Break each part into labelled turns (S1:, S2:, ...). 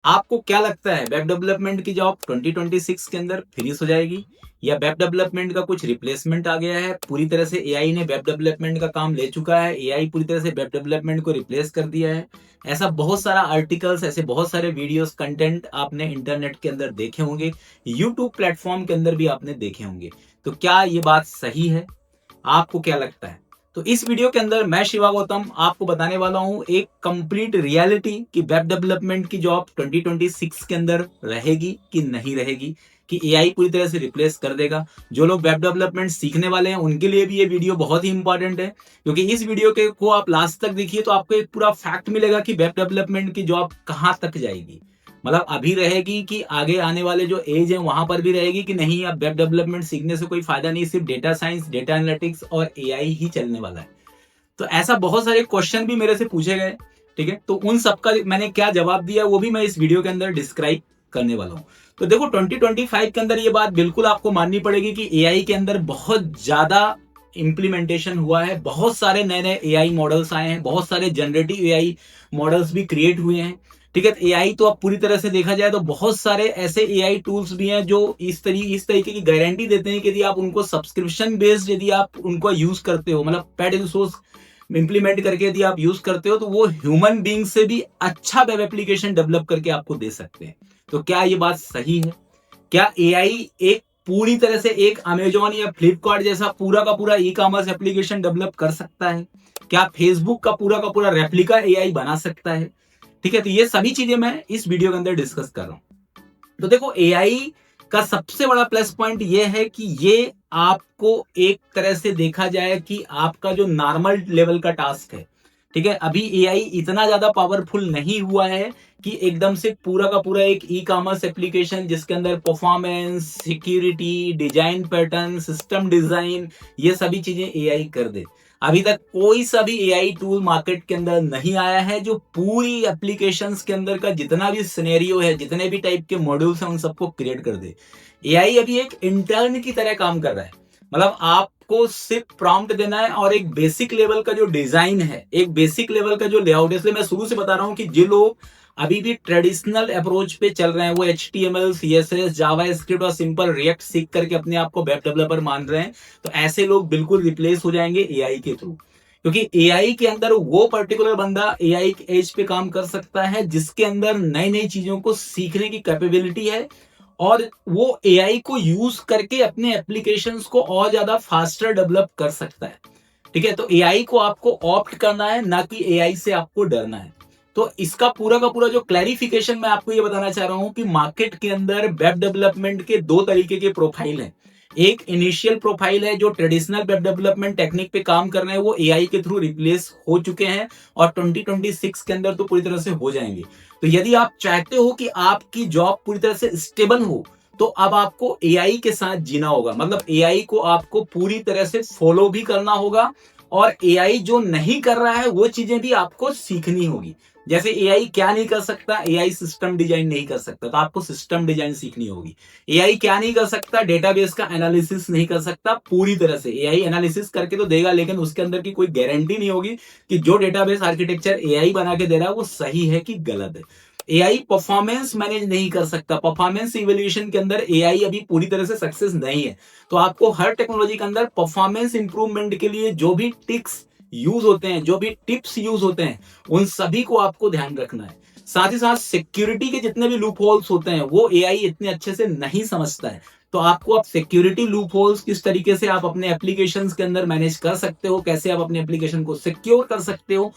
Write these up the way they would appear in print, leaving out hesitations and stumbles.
S1: आपको क्या लगता है वेब डेवलपमेंट की जॉब 2026 के अंदर फिनिश हो जाएगी या वेब डेवलपमेंट का कुछ रिप्लेसमेंट आ गया है? पूरी तरह से एआई ने वेब डेवलपमेंट का काम ले चुका है, एआई पूरी तरह से वेब डेवलपमेंट को रिप्लेस कर दिया है। ऐसा बहुत सारा आर्टिकल्स, ऐसे बहुत सारे वीडियोस, कंटेंट आपने इंटरनेट के अंदर देखे होंगे, यूट्यूब प्लेटफॉर्म के अंदर भी आपने देखे होंगे। तो क्या ये बात सही है? आपको क्या लगता है? तो इस वीडियो के अंदर मैं शिवा गौतम आपको बताने वाला हूं एक कंप्लीट रियलिटी कि वेब डेवलपमेंट की जॉब 2026 के अंदर रहेगी कि नहीं रहेगी, कि एआई पूरी तरह से रिप्लेस कर देगा। जो लोग वेब डेवलपमेंट सीखने वाले हैं उनके लिए भी ये वीडियो बहुत ही इंपॉर्टेंट है, क्योंकि इस वीडियो के को आप लास्ट तक देखिए तो आपको एक पूरा फैक्ट मिलेगा कि वेब डेवलपमेंट की जॉब कहां तक जाएगी। मतलब अभी रहेगी कि आगे आने वाले जो एज है वहां पर भी रहेगी कि नहीं, अब वेब डेवलपमेंट सीखने से कोई फायदा नहीं, सिर्फ डेटा साइंस, डेटा एनालिटिक्स और एआई ही चलने वाला है। तो ऐसा बहुत सारे क्वेश्चन भी मेरे से पूछे गए। ठीक है, तो उन सबका मैंने क्या जवाब दिया वो भी मैं इस वीडियो के अंदर डिस्क्राइब करने वाला हूं। तो देखो 2025 के अंदर ये बात बिल्कुल आपको माननी पड़ेगी कि एआई के अंदर बहुत ज्यादा इंप्लीमेंटेशन हुआ है, बहुत सारे नए नए एआई मॉडल्स आए हैं, बहुत सारे जनरेटिव एआई मॉडल्स भी क्रिएट हुए हैं। ठीक है, एआई तो अब पूरी तरह से देखा जाए तो बहुत सारे ऐसे एआई टूल्स भी हैं जो इस तरीके की गारंटी देते हैं कि यदि आप उनको सब्सक्रिप्शन बेस्ड यदि आप उनको यूज करते हो, मतलब पेड रिसोर्स इंप्लीमेंट करके यदि आप यूज करते हो तो वो ह्यूमन बींग से भी अच्छा वेब एप्लीकेशन डेवलप करके आपको दे सकते हैं। तो क्या ये बात सही है? क्या एआई एक पूरी तरह से एक अमेजोन या फ्लिपकार्ट जैसा पूरा का पूरा ई कॉमर्स एप्लीकेशन डेवलप कर सकता है? क्या फेसबुक का पूरा रेप्लिका एआई बना सकता है? ठीक है, तो ये सभी चीजें मैं इस वीडियो के अंदर डिस्कस कर रहा हूं। तो देखो एआई का सबसे बड़ा प्लस पॉइंट ये है कि ये आपको एक तरह से देखा जाए कि आपका जो नॉर्मल लेवल का टास्क है, ठीक है, अभी एआई इतना ज्यादा पावरफुल नहीं हुआ है कि एकदम से पूरा का पूरा एक ई कॉमर्स एप्लीकेशन जिसके अंदर performance, security, design pattern, system design, ये सभी चीजें एआई कर दे। अभी तक कोई सा भी एआई टूल मार्केट के अंदर नहीं आया है जो पूरी एप्लीकेशंस के अंदर का जितना भी सिनेरियो है, जितने भी टाइप के मॉड्यूल्स हैं, उन सबको क्रिएट कर दे। एआई अभी एक इंटर्न की तरह काम कर रहा है। मतलब आपको सिर्फ प्रॉम्प्ट देना है और एक बेसिक लेवल का जो डिजाइन है, एक बेसिक लेवल का जो लेआउट है, इसलिए मैं शुरू से बता रहा हूं कि जो लोग अभी भी ट्रेडिशनल अप्रोच पे चल रहे हैं, वो HTML, CSS, जावास्क्रिप्ट और सिंपल रिएक्ट सीख करके अपने आप को वेब डेवलपर मान रहे हैं, तो ऐसे लोग बिल्कुल रिप्लेस हो जाएंगे एआई के थ्रू। क्योंकि एआई के अंदर वो पर्टिकुलर बंदा एआई के एज पे काम कर सकता है जिसके अंदर नई नई चीजों को सीखने की कैपेबिलिटी है, और वो एआई को यूज करके अपने एप्लीकेशंस को और ज्यादा फास्टर डेवलप कर सकता है। ठीक है, तो एआई को आपको ऑप्ट करना है, ना कि एआई से आपको डरना है। तो इसका पूरा का पूरा जो क्लैरिफिकेशन मैं आपको ये बताना चाह रहा हूं कि मार्केट के अंदर वेब डेवलपमेंट के दो तरीके के प्रोफाइल हैं। एक इनिशियल प्रोफाइल है जो ट्रेडिशनल वेब डेवलपमेंट टेक्निक पे काम कर रहे हैं, वो एआई के थ्रू रिप्लेस हो चुके हैं और 2026 के अंदर तो पूरी तरह से हो जाएंगे। तो यदि आप चाहते हो कि आपकी जॉब पूरी तरह से स्टेबल हो, तो अब आपको एआई के साथ जीना होगा। मतलब एआई को आपको पूरी तरह से फॉलो भी करना होगा, और एआई जो नहीं कर रहा है वो चीजें भी आपको सीखनी होगी। जैसे एआई क्या नहीं कर सकता, एआई सिस्टम डिजाइन नहीं कर सकता, तो आपको सिस्टम डिजाइन सीखनी होगी। एआई क्या नहीं कर सकता, डेटाबेस का एनालिसिस नहीं कर सकता पूरी तरह से। एआई एनालिसिस करके तो देगा, लेकिन उसके अंदर की कोई गारंटी नहीं होगी कि जो डेटाबेस आर्किटेक्चर एआई बना के दे रहा है वो सही है कि गलत है। एआई परफॉर्मेंस मैनेज नहीं कर सकता, परफॉर्मेंस इवैल्यूएशन के अंदर एआई अभी पूरी तरह से सक्सेस नहीं है। तो आपको हर टेक्नोलॉजी के अंदर परफॉर्मेंस इंप्रूवमेंट के लिए जो भी टिक्स यूज होते हैं, जो भी टिप्स यूज होते हैं, उन सभी को आपको ध्यान रखना है। साथ ही साथ सिक्योरिटी के जितने भी लूप होल्स होते हैं वो एआई इतने अच्छे से नहीं समझता है। तो आपको अब सिक्योरिटी लूप होल्स किस तरीके से आप अपने एप्लीकेशंस के अंदर मैनेज कर सकते हो, कैसे आप अपने एप्लीकेशन को सिक्योर कर सकते हो,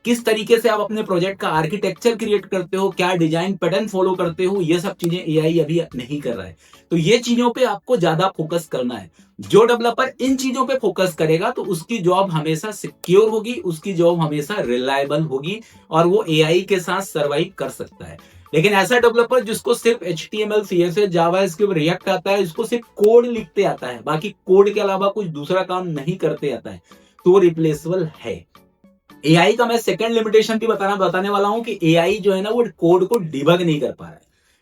S1: किस तरीके से आप अपने प्रोजेक्ट का आर्किटेक्चर क्रिएट करते हो, क्या डिजाइन पैटर्न फॉलो करते हो, ये सब चीजें एआई अभी नहीं कर रहा है। तो ये चीजों पे आपको ज्यादा फोकस करना है। जो डेवलपर इन चीजों पे फोकस करेगा तो उसकी जॉब हमेशा सिक्योर होगी, उसकी जॉब हमेशा रिलायबल होगी, और वो एआई के साथ सर्वाइव कर सकता है। लेकिन ऐसा डेवलपर जिसको सिर्फ HTML, CSS, जावास्क्रिप्ट, रिएक्ट आता है, जिसको सिर्फ कोड लिखते आता है, बाकी कोड के अलावा कुछ दूसरा काम नहीं करते आता है, तो रिप्लेसेबल है। एआई का मैं सेकंड लिमिटेशन भी बताने वाला हूं कि एआई जो है ना वो कोड को डिबग नहीं कर पा रहा है।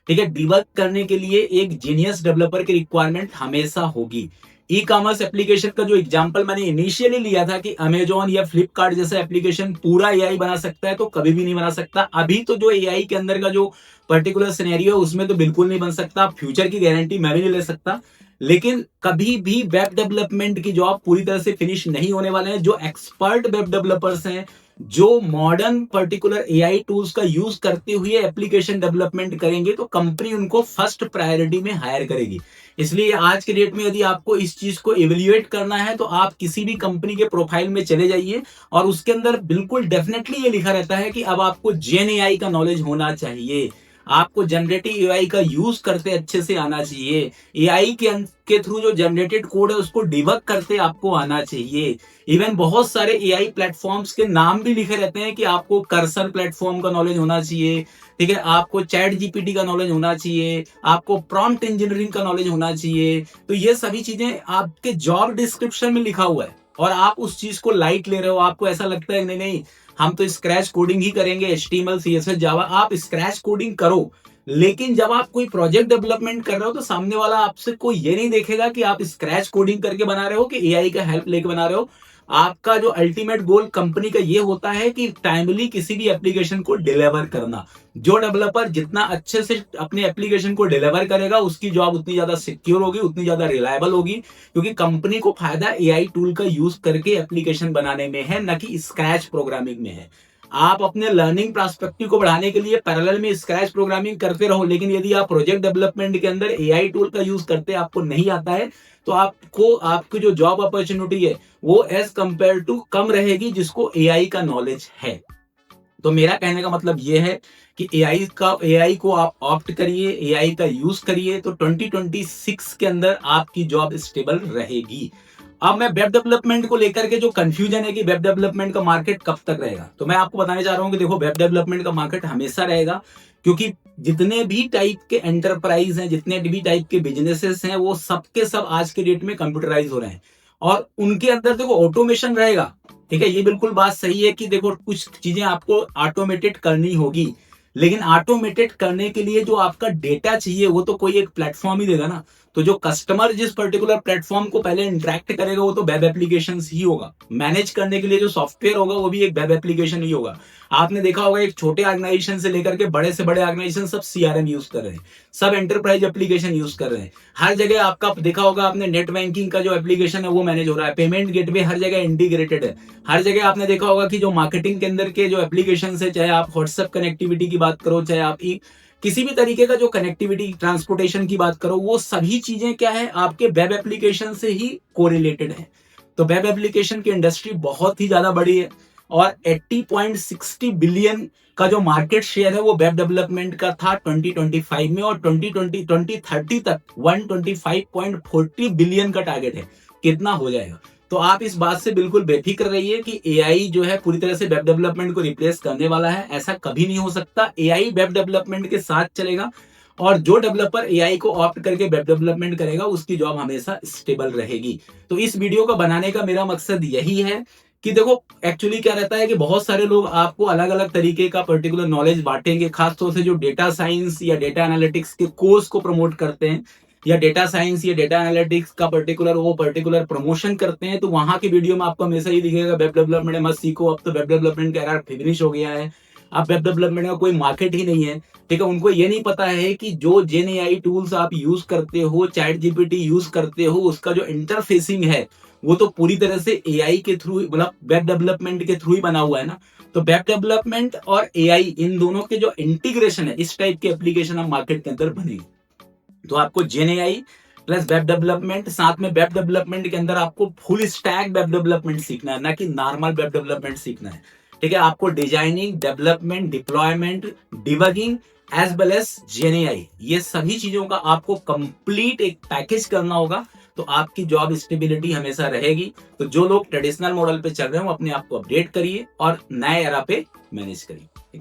S1: ठीक है, डिबग करने के लिए एक जीनियस डेवलपर की रिक्वायरमेंट हमेशा होगी। ई कॉमर्स एप्लीकेशन का जो एग्जांपल मैंने इनिशियली लिया था कि अमेजॉन या फ्लिपकार्ट जैसा एप्लीकेशन पूरा एआई बना सकता है, तो कभी भी नहीं बना सकता। अभी तो जो एआई के अंदर का जो पर्टिकुलर सिनेरियो है उसमें तो बिल्कुल नहीं बन सकता। फ्यूचर की गारंटी मैं भी नहीं ले सकता, लेकिन कभी भी वेब डेवलपमेंट की जॉब पूरी तरह से फिनिश नहीं होने वाले हैं। जो एक्सपर्ट वेब डेवलपर्स हैं, जो मॉडर्न पर्टिकुलर एआई टूल्स का यूज करते हुए एप्लीकेशन डेवलपमेंट करेंगे, तो कंपनी उनको फर्स्ट प्रायोरिटी में हायर करेगी। इसलिए आज के डेट में यदि आपको इस चीज को इवेल्युएट करना है, तो आप किसी भी कंपनी के प्रोफाइल में चले जाइए और उसके अंदर बिल्कुल डेफिनेटली ये लिखा रहता है कि अब आपको जेन एआई का नॉलेज होना चाहिए, आपको जनरेटिव एआई का यूज करते अच्छे से आना चाहिए, एआई के थ्रू जो जनरेटेड कोड है उसको डिबग करते आपको आना चाहिए। इवन बहुत सारे एआई प्लेटफॉर्म्स के नाम भी लिखे रहते हैं कि आपको कर्सर प्लेटफॉर्म का नॉलेज होना चाहिए, ठीक है, आपको चैट जीपीटी का नॉलेज होना चाहिए, आपको प्रॉम्प्ट इंजीनियरिंग का नॉलेज होना चाहिए। तो ये सभी चीजें आपके जॉब डिस्क्रिप्शन में लिखा हुआ है और आप उस चीज को लाइट ले रहे हो। आपको ऐसा लगता है नहीं नहीं, हम तो स्क्रैच कोडिंग ही करेंगे, एचटीएमएल सीएसएस जावा। आप स्क्रैच कोडिंग करो, लेकिन जब आप कोई प्रोजेक्ट डेवलपमेंट कर रहे हो तो सामने वाला आपसे कोई ये नहीं देखेगा कि आप स्क्रैच कोडिंग करके बना रहे हो कि एआई का हेल्प लेके बना रहे हो। आपका जो अल्टीमेट गोल कंपनी का ये होता है कि टाइमली किसी भी एप्लीकेशन को डिलीवर करना। जो डेवलपर जितना अच्छे से अपने एप्लीकेशन को डिलीवर करेगा, उसकी जॉब उतनी ज्यादा सिक्योर होगी, उतनी ज्यादा रिलायबल होगी, क्योंकि कंपनी को फायदा एआई टूल का यूज करके एप्लीकेशन बनाने में है, न कि स्क्रैच प्रोग्रामिंग में है। आप अपने लर्निंग पर्सपेक्टिव को बढ़ाने के लिए पैरेलल में स्क्रैच प्रोग्रामिंग करते रहो, लेकिन यदि आप प्रोजेक्ट डेवलपमेंट के अंदर एआई टूल का यूज करते आपको नहीं आता है, तो आपको आपकी जो जॉब अपॉर्चुनिटी है वो एज कंपेयर टू कम रहेगी जिसको एआई का नॉलेज है। तो मेरा कहने का मतलब ये है कि एआई को आप ऑप्ट करिए, एआई का यूज करिए, तो 2026 के अंदर आपकी जॉब स्टेबल रहेगी। अब मैं वेब डेवलपमेंट को लेकर के जो कंफ्यूजन है कि वेब डेवलपमेंट का मार्केट कब तक रहेगा, तो मैं आपको बताने जा रहा हूं कि देखो, वेब डेवलपमेंट का मार्केट हमेशा रहेगा, क्योंकि जितने भी टाइप के एंटरप्राइज हैं, जितने भी टाइप के बिजनेसेस हैं, वो सबके सब आज के डेट में कंप्यूटराइज हो रहे हैं और उनके अंदर देखो ऑटोमेशन रहेगा। ठीक है, ये बिल्कुल बात सही है कि देखो कुछ चीजें आपको ऑटोमेटेड करनी होगी, लेकिन ऑटोमेटेड करने के लिए जो आपका डेटा चाहिए वो तो कोई एक प्लेटफॉर्म ही देगा ना। तो जो कस्टमर जिस पर्टिकुलर प्लेटफॉर्म को पहले इंटरेक्ट करेगा वो तो वेब एप्लीकेशन ही होगा। मैनेज करने के लिए जो सॉफ्टवेयर होगा वो भी एक वेब एप्लीकेशन ही होगा। आपने देखा होगा एक छोटे ऑर्गेनाइजेशन से लेकर के बड़े से बड़े ऑर्गेनाइजेशन सब सीआरएम यूज कर रहे हैं, सब एंटरप्राइज एप्लीकेशन यूज कर रहे हैं। हर जगह आपका देखा होगा आपने, नेट बैंकिंग का जो एप्लीकेशन है वो मैनेज हो रहा है, पेमेंट गेटवे हर जगह इंटीग्रेटेड है। हर जगह आपने देखा होगा कि जो मार्केटिंग के अंदर के जो एप्लीकेशन है, चाहे आप व्हाट्सएप कनेक्टिविटी की बात करो, चाहे आप किसी भी तरीके का जो कनेक्टिविटी ट्रांसपोर्टेशन की बात करो, वो सभी चीजें क्या है आपके वेब एप्लीकेशन से ही कोरिलेटेड है। तो वेब एप्लीकेशन की इंडस्ट्री बहुत ही ज्यादा बड़ी है और 80.60 बिलियन का जो मार्केट शेयर है वो वेब डेवलपमेंट का था 2025 में, और 2030 तक 125.40 बिलियन का टारगेट है। कितना हो जाएगा? तो आप इस बात से बिल्कुल बेफिक्र रहिए कि एआई जो है पूरी तरह से वेब डेवलपमेंट को रिप्लेस करने वाला है, ऐसा कभी नहीं हो सकता। एआई वेब डेवलपमेंट के साथ चलेगा और जो डेवलपर एआई को ऑप्ट करके वेब डेवलपमेंट करेगा उसकी जॉब हमेशा स्टेबल रहेगी। तो इस वीडियो को बनाने का मेरा मकसद यही है कि देखो एक्चुअली क्या रहता है कि बहुत सारे लोग आपको अलग अलग तरीके का पर्टिकुलर नॉलेज बांटेंगे, खासतौर से जो डेटा साइंस या डेटा एनालिटिक्स के कोर्स को प्रमोट करते हैं या डेटा साइंस या डेटा एनालिटिक्स का पर्टिकुलर प्रमोशन करते हैं, तो वहां की वीडियो में आपको हमेशा ये दिखेगा वेब डेवलपमेंट मत सीखो, अब तो वेब डेवलपमेंट का एरा फिनिश हो गया है, अब वेब डेवलपमेंट का कोई मार्केट ही नहीं है। ठीक है, उनको ये नहीं पता है कि जो जेन एआई टूल्स आप यूज करते हो, चैट जीपीटी यूज करते हो, उसका जो इंटरफेसिंग है वो तो पूरी तरह से एआई के थ्रू, मतलब वेब डेवलपमेंट के थ्रू ही बना हुआ है ना। तो वेब डेवलपमेंट और एआई इन दोनों के जो इंटीग्रेशन है, इस टाइप के एप्लीकेशन अब मार्केट के अंदर बनेगी। तो आपको जेन एआई प्लस वेब डेवलपमेंट, साथ में वेब डेवलपमेंट के अंदर आपको फुल स्टैक वेब डेवलपमेंट सीखना है, ना कि नॉर्मल वेब डेवलपमेंट सीखना है। ठीक है, आपको designing, development, deployment, debugging as well as gen AI, ये सभी चीजों का आपको कंप्लीट एक पैकेज करना होगा, तो आपकी जॉब स्टेबिलिटी हमेशा रहेगी। तो जो लोग ट्रेडिशनल मॉडल पे चल रहे हो अपने आप को अपडेट करिए और नए एरा पे मैनेज करिए।